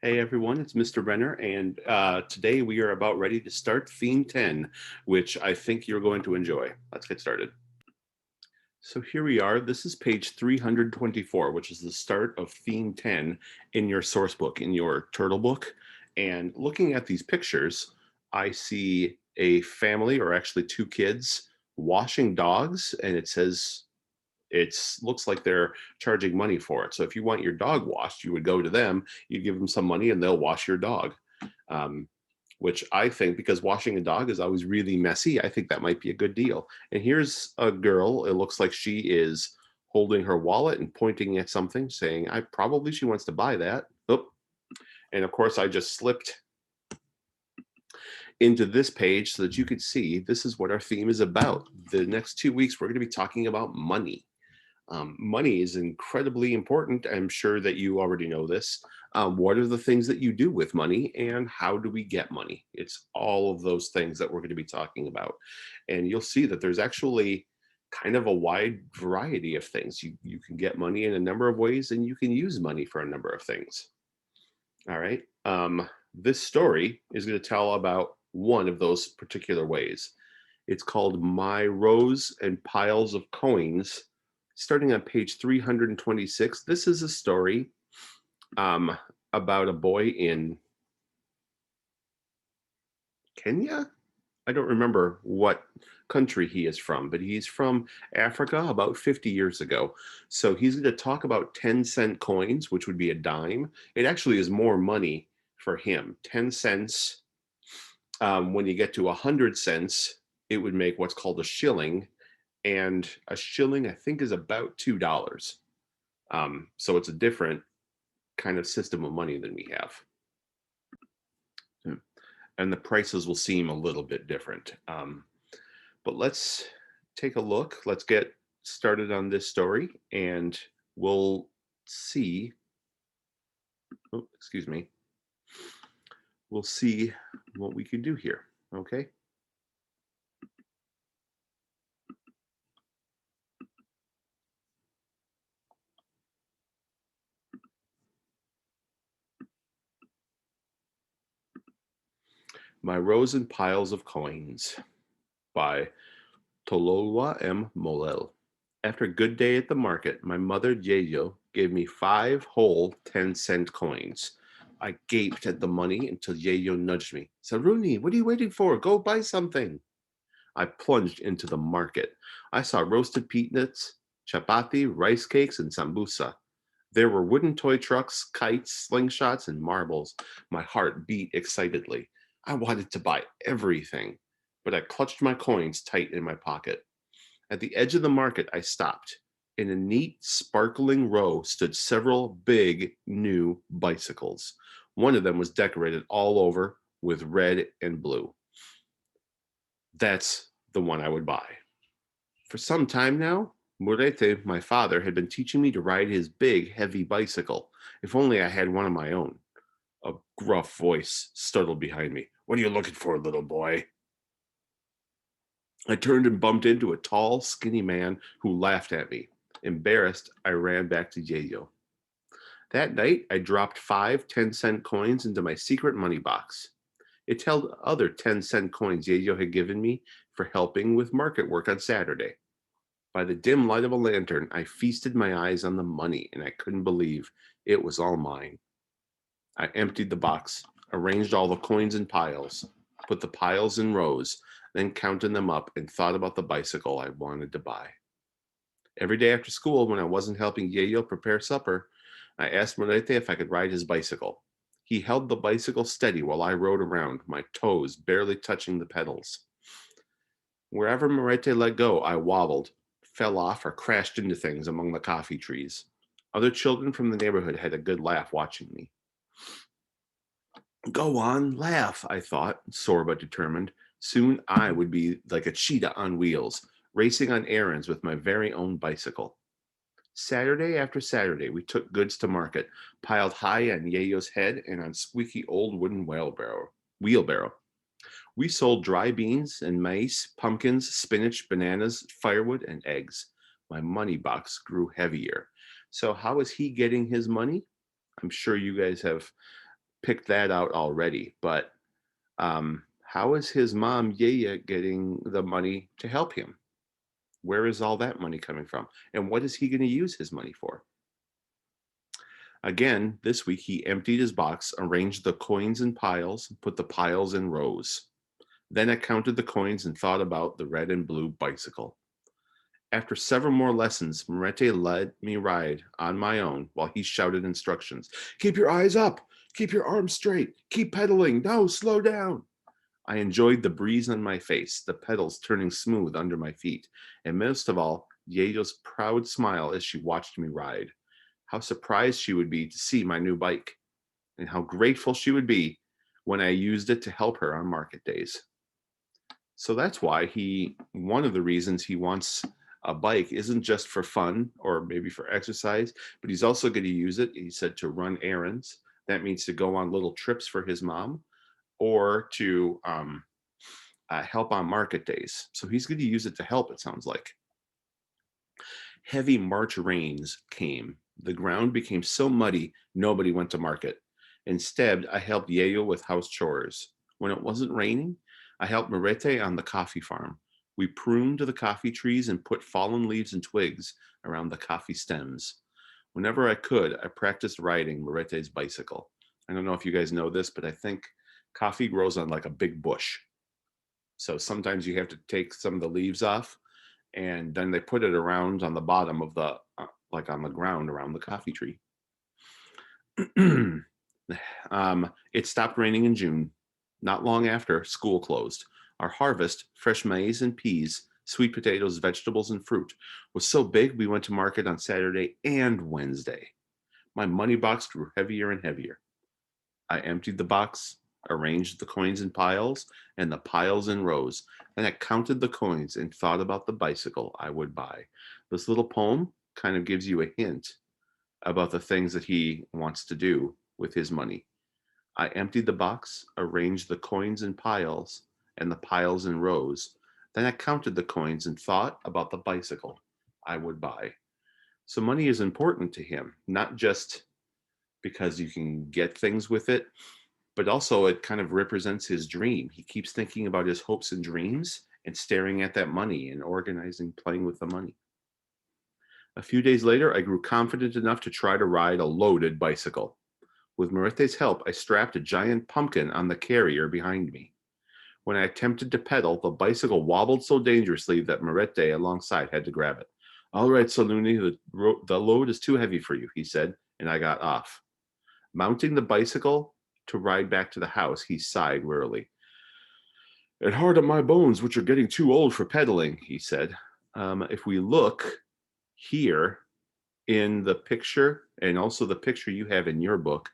Hey everyone, it's Mr. Renner, and today we are about ready to start Theme 10, which I think you're going to enjoy. Let's get started. So here we are. This is page 324, which is the start of Theme 10 in your source book, in your turtle book. And looking at these pictures, I see a family, or actually two kids, washing dogs, and it says looks like they're charging money for it. So if you want your dog washed, you would go to them, you give them some money, and they'll wash your dog. Um, which I think, because washing a dog is always really messy, I think that might be a good deal. And here's a girl. It looks like she is holding her wallet and pointing at something, saying, "I probably she wants to buy that." Oh, and of course, I just slipped into this page so that you could see this is what our theme is about. The next 2 weeks, we're going to be talking about money. Money is incredibly important. I'm sure that you already know this. What are the things that you do with money and how do we get money? It's all of those things that we're going to be talking about. And you'll see that there's actually kind of a wide variety of things. You can get money in a number of ways and you can use money for a number of things. All right. This story is going to tell about one of those particular ways. It's called My Rows and Piles of Coins, starting on page 326. This is a story um, about a boy in Kenya. I don't remember what country he is from, but he's from Africa about 50 years ago. So he's going to talk about 10-cent coins, which would be a dime. It actually is more money for him. 10 cents, when you get to 100 cents, it would make what's called a shilling. And a shilling, I think, is about $2. So it's a different kind of system of money than we have. And the prices will seem a little bit different. But let's take a look. Let's get started on this story and we'll see. Oh, excuse me. We'll see what we can do here. Okay. My Rows and Piles of Coins by Tolowa M. Molel. After a good day at the market, my mother Jejo gave me 5 whole 10-cent coins. I gaped at the money until Jejo nudged me. Saruni, what are you waiting for? Go buy something. I plunged into the market. I saw roasted peanuts, chapati, rice cakes, and sambusa. There were wooden toy trucks, kites, slingshots, and marbles. My heart beat excitedly. I wanted to buy everything, but I clutched my coins tight in my pocket. At the edge of the market, I stopped. In a neat, sparkling row stood several big, new bicycles. One of them was decorated all over with red and blue. That's the one I would buy. For some time now, Murete, my father, had been teaching me to ride his big, heavy bicycle. If only I had one of my own. A gruff voice startled behind me. What are you looking for, little boy? I turned and bumped into a tall, skinny man who laughed at me. Embarrassed, I ran back to Jejo. That night, I dropped 5 10-cent coins into my secret money box. It held other 10-cent coins Jejo had given me for helping with market work on Saturday. By the dim light of a lantern, I feasted my eyes on the money, and I couldn't believe it was all mine. I emptied the box, arranged all the coins in piles, put the piles in rows, then counted them up and thought about the bicycle I wanted to buy. Every day after school, when I wasn't helping Yayo prepare supper, I asked Morete if I could ride his bicycle. He held the bicycle steady while I rode around, my toes barely touching the pedals. Wherever Morete let go, I wobbled, fell off, or crashed into things among the coffee trees. Other children from the neighborhood had a good laugh watching me. Go on, laugh, I thought, sore but determined. Soon I would be like a cheetah on wheels, racing on errands with my very own bicycle. Saturday after Saturday, we took goods to market, piled high on Yayo's head and on squeaky old wooden wheelbarrow. We sold dry beans and maize, pumpkins, spinach, bananas, firewood, and eggs. My money box grew heavier. So, how is he getting his money? I'm sure you guys have picked that out already. But how is his mom, Yaya, getting the money to help him? Where is all that money coming from? And what is he going to use his money for? Again, this week he emptied his box, arranged the coins in piles, put the piles in rows. Then I counted the coins and thought about the red and blue bicycle. After several more lessons, Morete let me ride on my own while he shouted instructions. Keep your eyes up, keep your arms straight, keep pedaling, no, slow down. I enjoyed the breeze on my face, the pedals turning smooth under my feet, and most of all, Yayo's proud smile as she watched me ride. How surprised she would be to see my new bike, and how grateful she would be when I used it to help her on market days. So that's why one of the reasons he wants a bike isn't just for fun or maybe for exercise, but he's also going to use it, he said, to run errands. That means to go on little trips for his mom or to help on market days. So he's going to use it to help, it sounds like. Heavy March rains came. The ground became so muddy, nobody went to market. Instead, I helped Yayo with house chores. When it wasn't raining, I helped Marete on the coffee farm. We pruned the coffee trees and put fallen leaves and twigs around the coffee stems. Whenever I could, I practiced riding Marete's bicycle. I don't know if you guys know this, but I think coffee grows on like a big bush. So sometimes you have to take some of the leaves off and then they put it around on the bottom of the, like on the ground around the coffee tree. It stopped raining in June. Not long after, school closed. Our harvest, fresh maize and peas, sweet potatoes, vegetables, and fruit, was so big we went to market on Saturday and Wednesday. My money box grew heavier and heavier. I emptied the box, arranged the coins in piles, and the piles in rows. Then I counted the coins and thought about the bicycle I would buy. This little poem kind of gives you a hint about the things that he wants to do with his money. I emptied the box, arranged the coins in piles and the piles in rows. Then I counted the coins and thought about the bicycle I would buy. So money is important to him, not just because you can get things with it, but also it kind of represents his dream. He keeps thinking about his hopes and dreams and staring at that money and organizing, playing with the money. A few days later, I grew confident enough to try to ride a loaded bicycle. With Marete's help, I strapped a giant pumpkin on the carrier behind me. When I attempted to pedal, the bicycle wobbled so dangerously that Marete alongside had to grab it. All right, Saluni, the load is too heavy for you, he said, and I got off. Mounting the bicycle to ride back to the house, he sighed wearily. It hard on my bones, which are getting too old for pedaling, he said. If we look here in the picture, and also the picture you have in your book,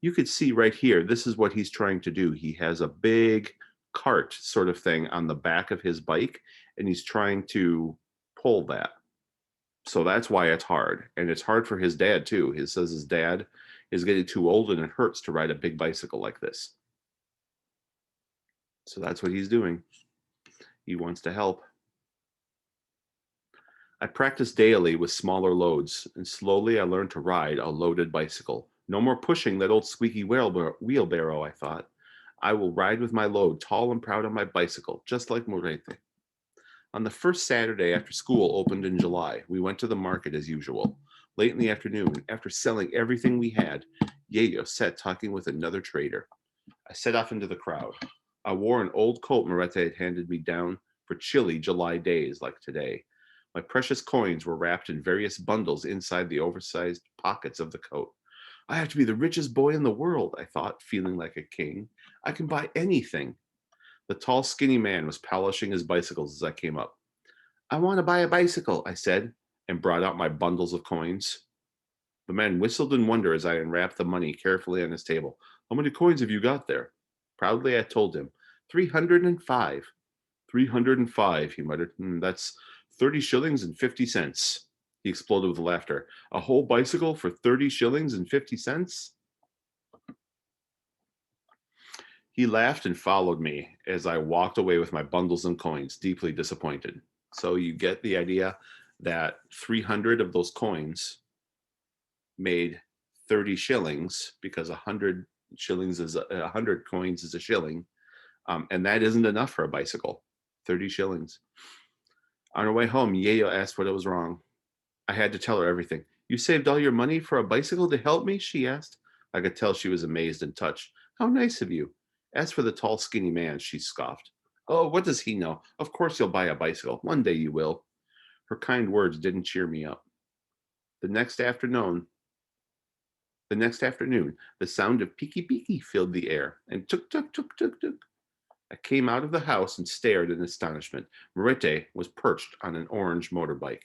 you could see right here, this is what he's trying to do. He has a big cart sort of thing on the back of his bike, and he's trying to pull that. So that's why it's hard. And it's hard for his dad too. He says his dad is getting too old and it hurts to ride a big bicycle like this. So that's what he's doing. He wants to help. I practiced daily with smaller loads, and slowly I learned to ride a loaded bicycle. No more pushing that old squeaky wheelbarrow, I thought. I will ride with my load, tall and proud on my bicycle, just like Morete. On the first Saturday after school opened in July, we went to the market as usual. Late in the afternoon, after selling everything we had, Yayo sat talking with another trader. I set off into the crowd. I wore an old coat Morete had handed me down for chilly July days like today. My precious coins were wrapped in various bundles inside the oversized pockets of the coat. I have to be the richest boy in the world, I thought, feeling like a king. I can buy anything. The tall, skinny man was polishing his bicycles as I came up. I want to buy a bicycle, I said, and brought out my bundles of coins. The man whistled in wonder as I unwrapped the money carefully on his table. How many coins have you got there? Proudly, I told him. 305. 305, he muttered. That's 30 shillings and 50 cents. He exploded with laughter. A whole bicycle for 30 shillings and 50 cents? He laughed and followed me as I walked away with my bundles and coins, deeply disappointed. So you get the idea that 300 of those coins made 30 shillings because 100, Shillings is 100 coins is a shilling. And that isn't enough for a bicycle. 30 shillings. On our way home, Yayo asked what was wrong. I had to tell her everything. You saved all your money for a bicycle to help me? She asked. I could tell she was amazed and touched. How nice of you. As for the tall, skinny man, she scoffed. Oh, what does he know? Of course you'll buy a bicycle. One day you will. Her kind words didn't cheer me up. The next afternoon, the sound of peeky peeky filled the air, and tuk tuk tuk tuk tuk. I came out of the house and stared in astonishment. Morete was perched on an orange motorbike.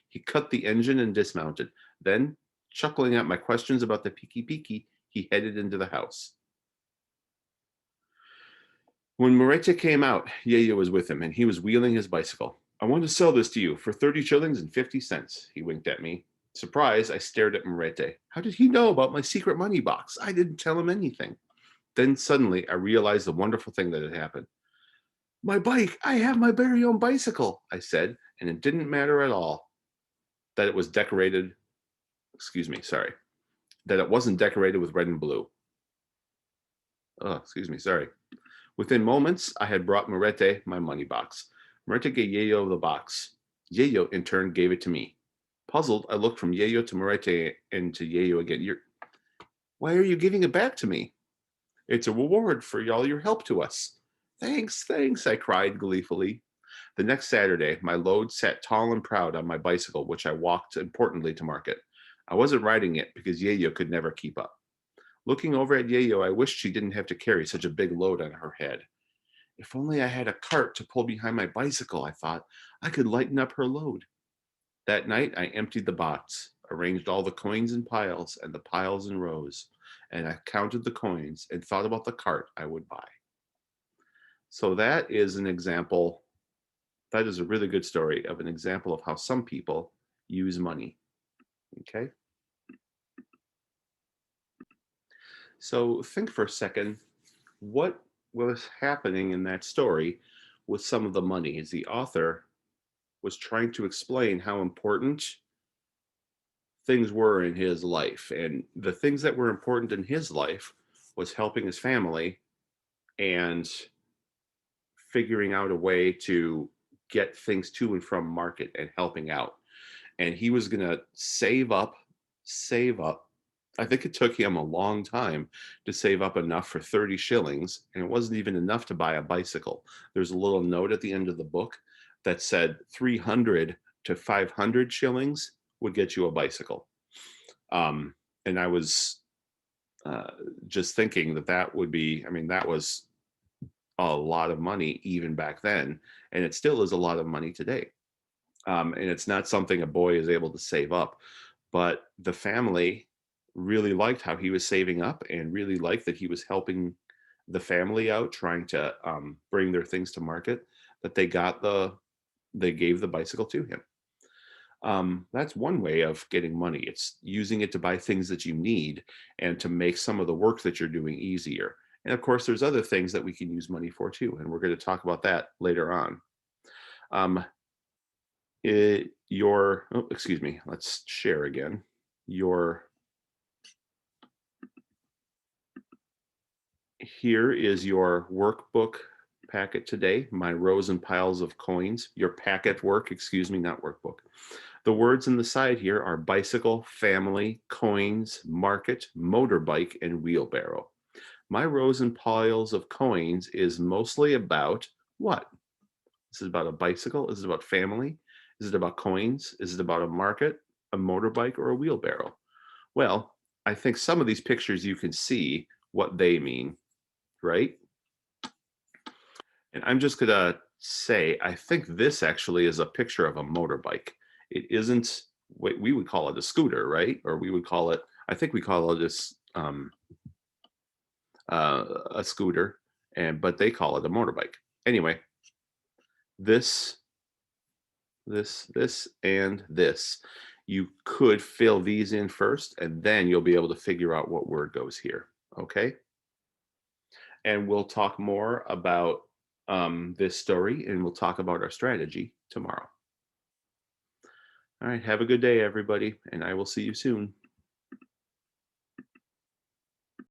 He cut the engine and dismounted. Then, chuckling at my questions about the peeky peeky, he headed into the house. When Morete came out, Yayo was with him, and he was wheeling his bicycle. I want to sell this to you for 30 shillings and 50 cents, he winked at me. Surprised, I stared at Morete. How did he know about my secret money box? I didn't tell him anything. Then suddenly I realized the wonderful thing that had happened. My bike, I have my very own bicycle, I said, and it didn't matter at all that it was decorated, that it wasn't decorated with red and blue. Sorry. Within moments, I had brought Morete my money box. Morete gave Yayo the box. Yayo, in turn, gave it to me. Puzzled, I looked from Yayo to Morete and to Yayo again. Why are you giving it back to me? It's a reward for all your help to us. Thanks, I cried gleefully. The next Saturday, my load sat tall and proud on my bicycle, which I walked importantly to market. I wasn't riding it because Yayo could never keep up. Looking over at Yayo, I wished she didn't have to carry such a big load on her head. If only I had a cart to pull behind my bicycle, I thought, I could lighten up her load. That night, I emptied the box, arranged all the coins in piles and the piles in rows, and I counted the coins and thought about the cart I would buy. So that is an example. That is a really good story of an example of how some people use money. Okay. So think for a second, what was happening in that story with some of the money? Is the author was trying to explain how important things were in his life, and the things that were important in his life was helping his family and figuring out a way to get things to and from market and helping out. And he was going to save up. I think it took him a long time to save up enough for 30 shillings, and it wasn't even enough to buy a bicycle. There's a little note at the end of the book that said 300 to 500 shillings would get you a bicycle. And I was just thinking that would be, that was a lot of money even back then, and it still is a lot of money today. And it's not something a boy is able to save up, but the family really liked how he was saving up and really liked that he was helping the family out, trying to bring their things to market, that they gave the bicycle to him. That's one way of getting money. It's using it to buy things that you need and to make some of the work that you're doing easier. And of course, there's other things that we can use money for too, and we're going to talk about that later on. Let's share again. Here is your workbook packet today, my rows and piles of coins, your packet work, not workbook. The words in the side here are bicycle, family, coins, market, motorbike, and wheelbarrow. My rows and piles of coins is mostly about what? This is about a bicycle? Is it about family? Is it about coins? Is it about a market, a motorbike, or a wheelbarrow? Well, I think some of these pictures you can see what they mean, right? And I'm just going to say, I think this actually is a picture of a motorbike. It isn't what we would call it a scooter, right? Or we would call it, I think we call it this a scooter, but they call it a motorbike. Anyway, this, and this. You could fill these in first, and then you'll be able to figure out what word goes here, okay? And we'll talk more about this story, and we'll talk about our strategy tomorrow. All right, have a good day, everybody, and I will see you soon.